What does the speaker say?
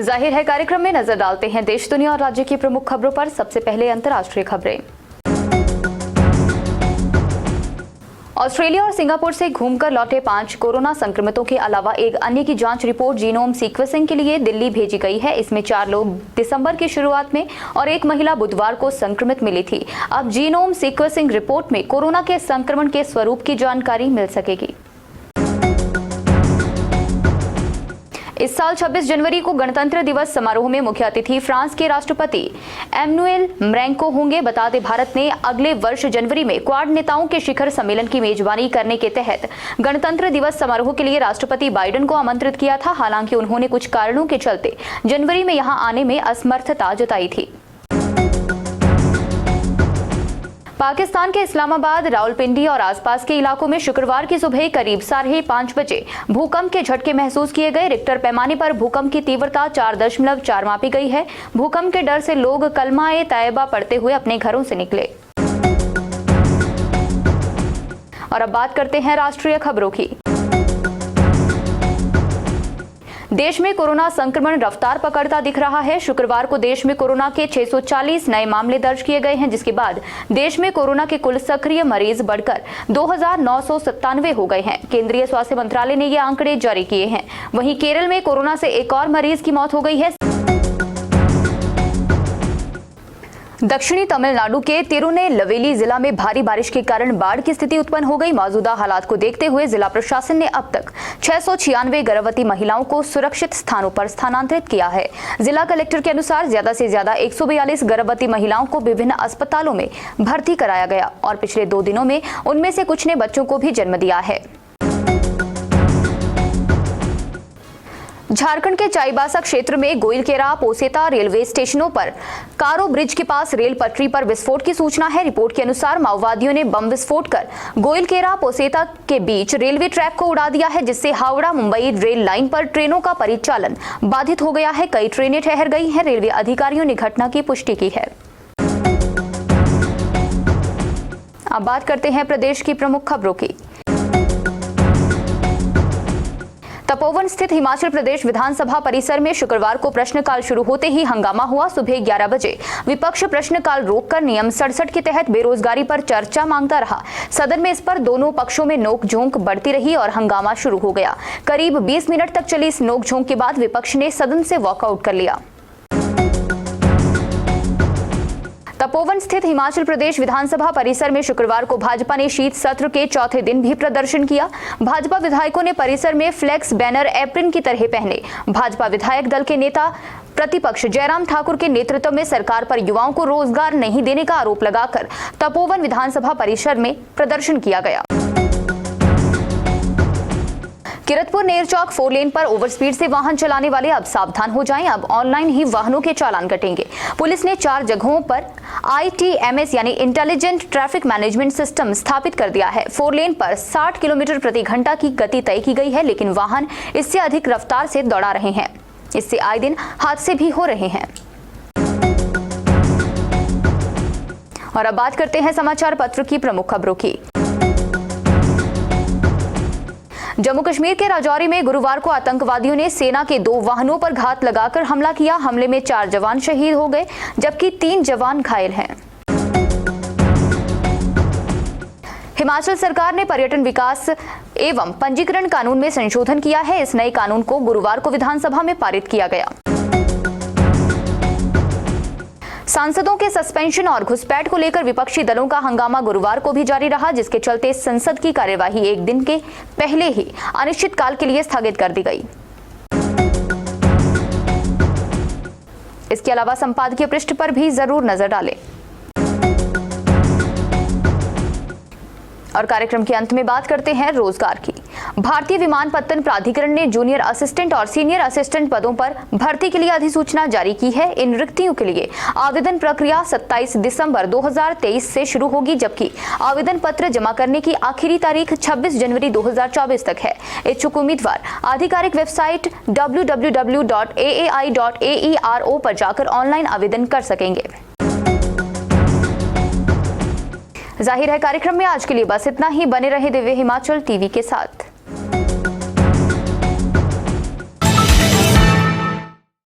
जाहिर है कार्यक्रम में नजर डालते हैं देश, दुनिया और राज्य की प्रमुख खबरों पर। सबसे पहले अंतर्राष्ट्रीय खबरें। ऑस्ट्रेलिया और सिंगापुर से घूमकर लौटे 5 कोरोना संक्रमितों के अलावा एक अन्य की जांच रिपोर्ट जीनोम सीक्वेंसिंग के लिए दिल्ली भेजी गई है। इसमें 4 लोग दिसंबर की शुरुआत में और एक महिला बुधवार को संक्रमित मिली थी। अब जीनोम सीक्वेंसिंग रिपोर्ट में कोरोना के संक्रमण के स्वरूप की जानकारी मिल सकेगी। इस साल 26 जनवरी को गणतंत्र दिवस समारोह में मुख्य अतिथि फ्रांस के राष्ट्रपति एमैनुएल मैक्रों होंगे। बता दें, भारत ने अगले वर्ष जनवरी में क्वाड नेताओं के शिखर सम्मेलन की मेजबानी करने के तहत गणतंत्र दिवस समारोह के लिए राष्ट्रपति बाइडेन को आमंत्रित किया था। हालांकि उन्होंने कुछ कारणों के चलते जनवरी में यहां आने में असमर्थता जताई थी। पाकिस्तान के इस्लामाबाद, रावलपिंडी और आसपास के इलाकों में शुक्रवार की सुबह करीब 5:30 बजे भूकंप के झटके महसूस किए गए। रिक्टर पैमाने पर भूकंप की तीव्रता 4.4 मापी गई है। भूकंप के डर से लोग कलमा-ए तैयबा पढ़ते हुए अपने घरों से निकले। और अब बात करते हैं राष्ट्रीय खबरों की। देश में कोरोना संक्रमण रफ्तार पकड़ता दिख रहा है। शुक्रवार को देश में कोरोना के 640 नए मामले दर्ज किए गए हैं, जिसके बाद देश में कोरोना के कुल सक्रिय मरीज बढ़कर 2997 हो गए हैं। केंद्रीय स्वास्थ्य मंत्रालय ने ये आंकड़े जारी किए हैं। वहीं केरल में कोरोना से एक और मरीज की मौत हो गई है। दक्षिणी तमिलनाडु के तिरुनेलवेली जिला में भारी बारिश के कारण बाढ़ की स्थिति उत्पन्न हो गई। मौजूदा हालात को देखते हुए जिला प्रशासन ने अब तक 696 गर्भवती महिलाओं को सुरक्षित स्थानों पर स्थानांतरित किया है। जिला कलेक्टर के अनुसार ज्यादा से ज्यादा 142 गर्भवती महिलाओं को विभिन्न अस्पतालों में भर्ती कराया गया और पिछले 2 दिनों में उनमें से कुछ ने बच्चों को भी जन्म दिया है। झारखंड के चाईबासा क्षेत्र में गोइलकेरा पोसेता रेलवे स्टेशनों पर कारो ब्रिज के पास रेल पटरी पर विस्फोट की सूचना है। रिपोर्ट के अनुसार माओवादियों ने बम विस्फोट कर गोइलकेरा पोसेता के बीच रेलवे ट्रैक को उड़ा दिया है, जिससे हावड़ा मुंबई रेल लाइन पर ट्रेनों का परिचालन बाधित हो गया है। कई ट्रेनें ठहर गई हैं। रेलवे अधिकारियों ने घटना की पुष्टि की है। अब बात करते हैं प्रदेश की प्रमुख खबरों की। तपोवन स्थित हिमाचल प्रदेश विधानसभा परिसर में शुक्रवार को प्रश्नकाल शुरू होते ही हंगामा हुआ। सुबह 11 बजे विपक्ष प्रश्नकाल रोककर नियम 67 के तहत बेरोजगारी पर चर्चा मांगता रहा। सदन में इस पर दोनों पक्षों में नोकझोंक बढ़ती रही और हंगामा शुरू हो गया। करीब 20 मिनट तक चली इस नोकझोंक के बाद विपक्ष ने सदन से वॉकआउट कर लिया। तपोवन स्थित हिमाचल प्रदेश विधानसभा परिसर में शुक्रवार को भाजपा ने शीत सत्र के चौथे दिन भी प्रदर्शन किया। भाजपा विधायकों ने परिसर में फ्लेक्स बैनर एप्रिन की तरह पहने। भाजपा विधायक दल के नेता प्रतिपक्ष जयराम ठाकुर के नेतृत्व में सरकार पर युवाओं को रोजगार नहीं देने का आरोप लगाकर तपोवन विधानसभा परिसर में प्रदर्शन किया गया। किरतपुर नेरचौक 4 लेन पर ओवरस्पीड से वाहन चलाने वाले अब सावधान हो जाएं। अब ऑनलाइन ही वाहनों के चालान कटेंगे। पुलिस ने 4 जगहों पर ITMS यानी इंटेलिजेंट ट्रैफिक मैनेजमेंट सिस्टम स्थापित कर दिया है। 4 लेन पर 60 किलोमीटर प्रति घंटा की गति तय की गई है, लेकिन वाहन इससे अधिक रफ्तार से दौड़ा रहे हैं। इससे आए दिन हादसे भी हो रहे हैं। और अब बात करते हैं समाचार पत्र की प्रमुख खबरों की। जम्मू कश्मीर के राजौरी में गुरुवार को आतंकवादियों ने सेना के 2 वाहनों पर घात लगाकर हमला किया। हमले में 4 जवान शहीद हो गए, जबकि 3 जवान घायल हैं। हिमाचल सरकार ने पर्यटन विकास एवं पंजीकरण कानून में संशोधन किया है। इस नए कानून को गुरुवार को विधानसभा में पारित किया गया। सांसदों के सस्पेंशन और घुसपैठ को लेकर विपक्षी दलों का हंगामा गुरुवार को भी जारी रहा, जिसके चलते संसद की कार्यवाही एक दिन के पहले ही अनिश्चितकाल के लिए स्थगित कर दी गई। इसके अलावा संपादकीय पृष्ठ पर भी जरूर नजर डालें। और कार्यक्रम के अंत में बात करते हैं रोजगार की। भारतीय विमानपत्तन प्राधिकरण ने जूनियर असिस्टेंट और सीनियर असिस्टेंट पदों पर भर्ती के लिए अधिसूचना जारी की है। इन रिक्तियों के लिए आवेदन प्रक्रिया 27 दिसंबर 2023 से शुरू होगी, जबकि आवेदन पत्र जमा करने की आखिरी तारीख 26 जनवरी 2024 तक है। इच्छुक उम्मीदवार आधिकारिक वेबसाइट www.aai.aero पर जाकर ऑनलाइन आवेदन कर सकेंगे। जाहिर है कार्यक्रम में आज के लिए बस इतना ही। बने रहे दिव्य हिमाचल टीवी के साथ।